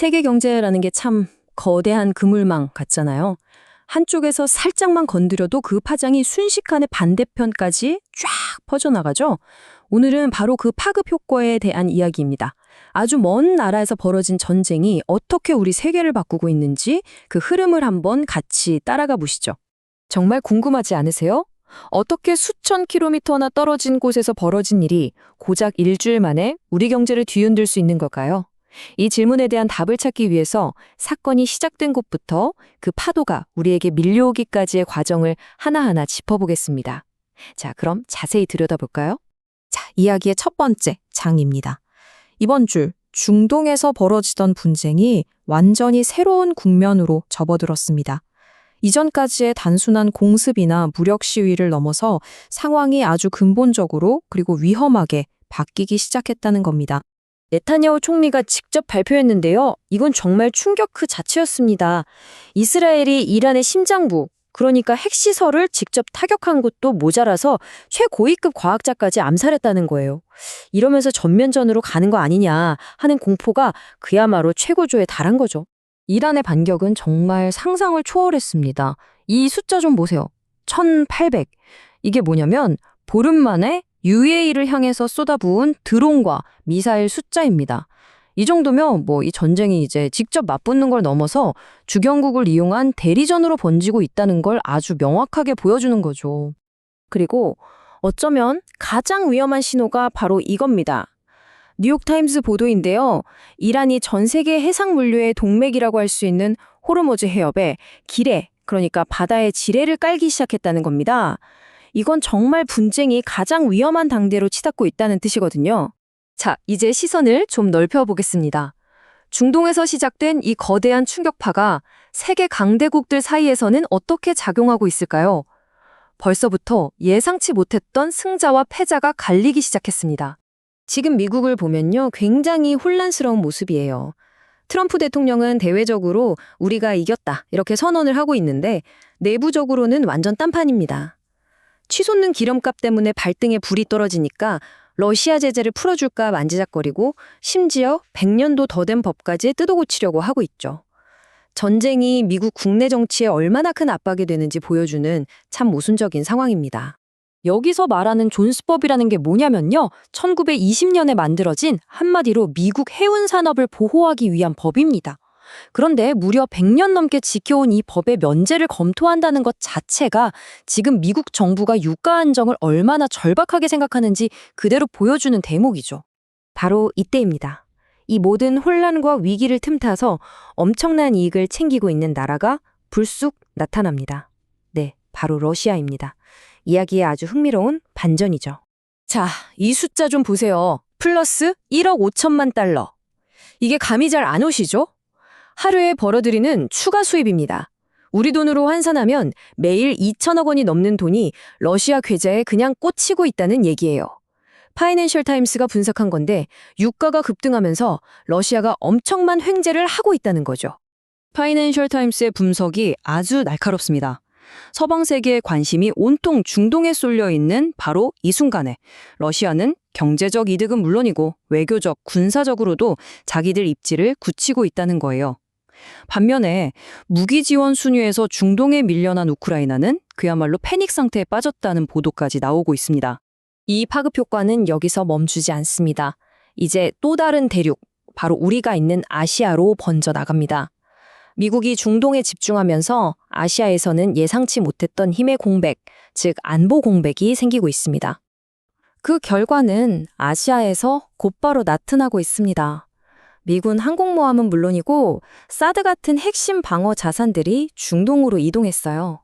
세계 경제라는 게 참 거대한 그물망 같잖아요. 한쪽에서 살짝만 건드려도 그 파장이 순식간에 반대편까지 쫙 퍼져나가죠. 오늘은 바로 그 파급 효과에 대한 이야기입니다. 아주 먼 나라에서 벌어진 전쟁이 어떻게 우리 세계를 바꾸고 있는지 그 흐름을 한번 같이 따라가 보시죠. 정말 궁금하지 않으세요? 어떻게 수천 킬로미터나 떨어진 곳에서 벌어진 일이 고작 일주일 만에 우리 경제를 뒤흔들 수 있는 걸까요? 이 질문에 대한 답을 찾기 위해서 사건이 시작된 곳부터 그 파도가 우리에게 밀려오기까지의 과정을 하나하나 짚어보겠습니다. 자, 그럼 자세히 들여다볼까요? 자, 이야기의 첫 번째 장입니다. 이번 주 중동에서 벌어지던 분쟁이 완전히 새로운 국면으로 접어들었습니다. 이전까지의 단순한 공습이나 무력 시위를 넘어서 상황이 아주 근본적으로 그리고 위험하게 바뀌기 시작했다는 겁니다. 네타냐후 총리가 직접 발표했는데요. 이건 정말 충격 그 자체였습니다. 이스라엘이 이란의 심장부, 그러니까 핵시설을 직접 타격한 것도 모자라서 최고위급 과학자까지 암살했다는 거예요. 이러면서 전면전으로 가는 거 아니냐 하는 공포가 그야말로 최고조에 달한 거죠. 이란의 반격은 정말 상상을 초월했습니다. 이 숫자 좀 보세요. 1800. 이게 뭐냐면 보름 만에 UAE를 향해서 쏟아부은 드론과 미사일 숫자입니다. 이 정도면 이 전쟁이 이제 직접 맞붙는 걸 넘어서 주경국을 이용한 대리전으로 번지고 있다는 걸 아주 명확하게 보여주는 거죠. 그리고 어쩌면 가장 위험한 신호가 바로 이겁니다. 뉴욕타임스 보도인데요. 이란이 전 세계 해상 물류의 동맥이라고 할 수 있는 호르무즈 해협에 기뢰, 그러니까 바다에 지뢰를 깔기 시작했다는 겁니다. 이건 정말 분쟁이 가장 위험한 당대로 치닫고 있다는 뜻이거든요. 자, 이제 시선을 좀 넓혀보겠습니다. 중동에서 시작된 이 거대한 충격파가 세계 강대국들 사이에서는 어떻게 작용하고 있을까요? 벌써부터 예상치 못했던 승자와 패자가 갈리기 시작했습니다. 지금 미국을 보면요, 굉장히 혼란스러운 모습이에요. 트럼프 대통령은 대외적으로 우리가 이겼다 이렇게 선언을 하고 있는데 내부적으로는 완전 딴판입니다. 치솟는 기름값 때문에 발등에 불이 떨어지니까 러시아 제재를 풀어줄까 만지작거리고 심지어 100년도 더 된 법까지 뜯어고치려고 하고 있죠. 전쟁이 미국 국내 정치에 얼마나 큰 압박이 되는지 보여주는 참 모순적인 상황입니다. 여기서 말하는 존스법이라는 게 뭐냐면요. 1920년에 만들어진 한마디로 미국 해운 산업을 보호하기 위한 법입니다. 그런데 무려 100년 넘게 지켜온 이 법의 면제를 검토한다는 것 자체가 지금 미국 정부가 유가 안정을 얼마나 절박하게 생각하는지 그대로 보여주는 대목이죠. 바로 이때입니다. 이 모든 혼란과 위기를 틈타서 엄청난 이익을 챙기고 있는 나라가 불쑥 나타납니다. 네, 바로 러시아입니다. 이야기에 아주 흥미로운 반전이죠. 자, 이 숫자 좀 보세요. 플러스 1억 5천만 달러. 이게 감이 잘 안 오시죠? 하루에 벌어들이는 추가 수입입니다. 우리 돈으로 환산하면 매일 2천억 원이 넘는 돈이 러시아 계좌에 그냥 꽂히고 있다는 얘기예요. 파이낸셜 타임스가 분석한 건데 유가가 급등하면서 러시아가 엄청난 횡재를 하고 있다는 거죠. 파이낸셜 타임스의 분석이 아주 날카롭습니다. 서방 세계의 관심이 온통 중동에 쏠려 있는 바로 이 순간에 러시아는 경제적 이득은 물론이고 외교적, 군사적으로도 자기들 입지를 굳히고 있다는 거예요. 반면에 무기 지원 순위에서 중동에 밀려난 우크라이나는 그야말로 패닉 상태에 빠졌다는 보도까지 나오고 있습니다. 이 파급 효과는 여기서 멈추지 않습니다. 이제 또 다른 대륙, 바로 우리가 있는 아시아로 번져 나갑니다. 미국이 중동에 집중하면서 아시아에서는 예상치 못했던 힘의 공백, 즉 안보 공백이 생기고 있습니다. 그 결과는 아시아에서 곧바로 나타나고 있습니다. 미군 항공모함은 물론이고 사드 같은 핵심 방어 자산들이 중동으로 이동했어요.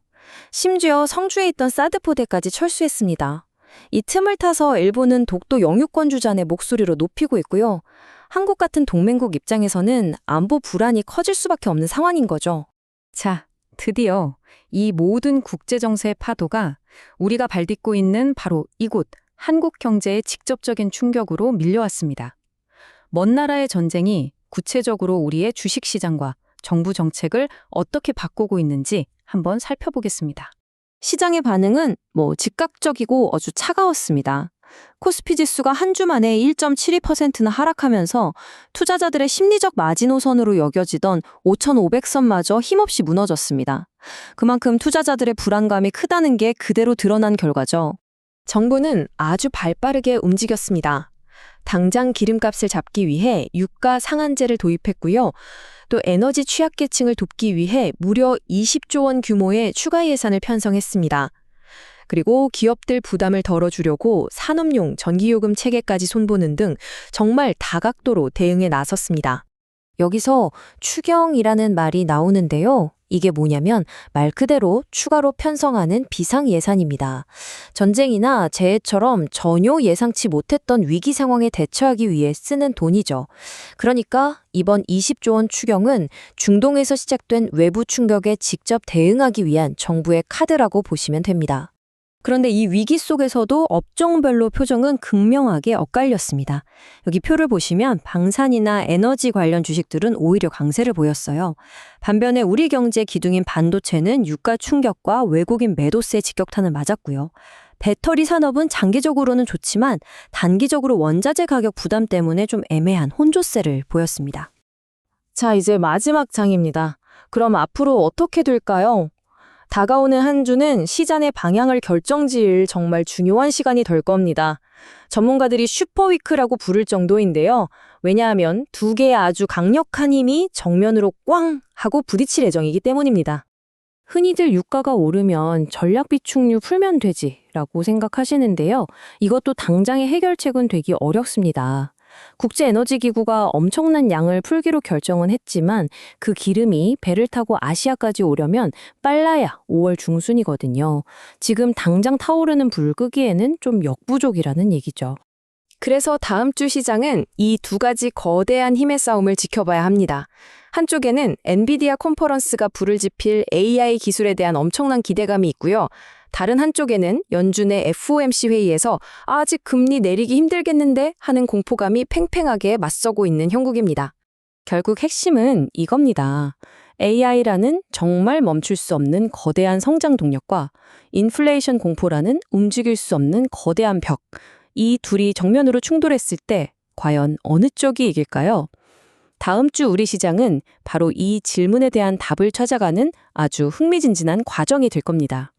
심지어 성주에 있던 사드 포대까지 철수했습니다. 이 틈을 타서 일본은 독도 영유권 주장의 목소리로 높이고 있고요. 한국 같은 동맹국 입장에서는 안보 불안이 커질 수밖에 없는 상황인 거죠. 자, 드디어 이 모든 국제정세의 파도가 우리가 발딛고 있는 바로 이곳 한국 경제에 직접적인 충격으로 밀려왔습니다. 먼 나라의 전쟁이 구체적으로 우리의 주식시장과 정부 정책을 어떻게 바꾸고 있는지 한번 살펴보겠습니다. 시장의 반응은 즉각적이고 아주 차가웠습니다. 코스피 지수가 한 주 만에 1.72%나 하락하면서 투자자들의 심리적 마지노선으로 여겨지던 5,500선마저 힘없이 무너졌습니다. 그만큼 투자자들의 불안감이 크다는 게 그대로 드러난 결과죠. 정부는 아주 발빠르게 움직였습니다. 당장 기름값을 잡기 위해 유가 상한제를 도입했고요. 또 에너지 취약계층을 돕기 위해 무려 20조 원 규모의 추가 예산을 편성했습니다. 그리고 기업들 부담을 덜어주려고 산업용 전기요금 체계까지 손보는 등 정말 다각도로 대응에 나섰습니다. 여기서 추경이라는 말이 나오는데요. 이게 뭐냐면 말 그대로 추가로 편성하는 비상 예산입니다. 전쟁이나 재해처럼 전혀 예상치 못했던 위기 상황에 대처하기 위해 쓰는 돈이죠. 그러니까 이번 20조 원 추경은 중동에서 시작된 외부 충격에 직접 대응하기 위한 정부의 카드라고 보시면 됩니다. 그런데 이 위기 속에서도 업종별로 표정은 극명하게 엇갈렸습니다. 여기 표를 보시면 방산이나 에너지 관련 주식들은 오히려 강세를 보였어요. 반면에 우리 경제 기둥인 반도체는 유가 충격과 외국인 매도세 직격탄을 맞았고요. 배터리 산업은 장기적으로는 좋지만 단기적으로 원자재 가격 부담 때문에 좀 애매한 혼조세를 보였습니다. 자, 이제 마지막 장입니다. 그럼 앞으로 어떻게 될까요? 다가오는 한 주는 시장의 방향을 결정지을 정말 중요한 시간이 될 겁니다. 전문가들이 슈퍼위크라고 부를 정도인데요. 왜냐하면 두 개의 아주 강력한 힘이 정면으로 꽝 하고 부딪힐 예정이기 때문입니다. 흔히들 유가가 오르면 전략 비축류 풀면 되지라고 생각하시는데요. 이것도 당장의 해결책은 되기 어렵습니다. 국제에너지기구가 엄청난 양을 풀기로 결정은 했지만 그 기름이 배를 타고 아시아까지 오려면 빨라야 5월 중순이거든요. 지금 당장 타오르는 불 끄기에는 좀 역부족이라는 얘기죠. 그래서 다음 주 시장은 이 두 가지 거대한 힘의 싸움을 지켜봐야 합니다. 한쪽에는 엔비디아 컨퍼런스가 불을 지필 AI 기술에 대한 엄청난 기대감이 있고요. 다른 한쪽에는 연준의 FOMC 회의에서 아직 금리 내리기 힘들겠는데 하는 공포감이 팽팽하게 맞서고 있는 형국입니다. 결국 핵심은 이겁니다. AI라는 정말 멈출 수 없는 거대한 성장 동력과 인플레이션 공포라는 움직일 수 없는 거대한 벽. 이 둘이 정면으로 충돌했을 때 과연 어느 쪽이 이길까요? 다음 주 우리 시장은 바로 이 질문에 대한 답을 찾아가는 아주 흥미진진한 과정이 될 겁니다.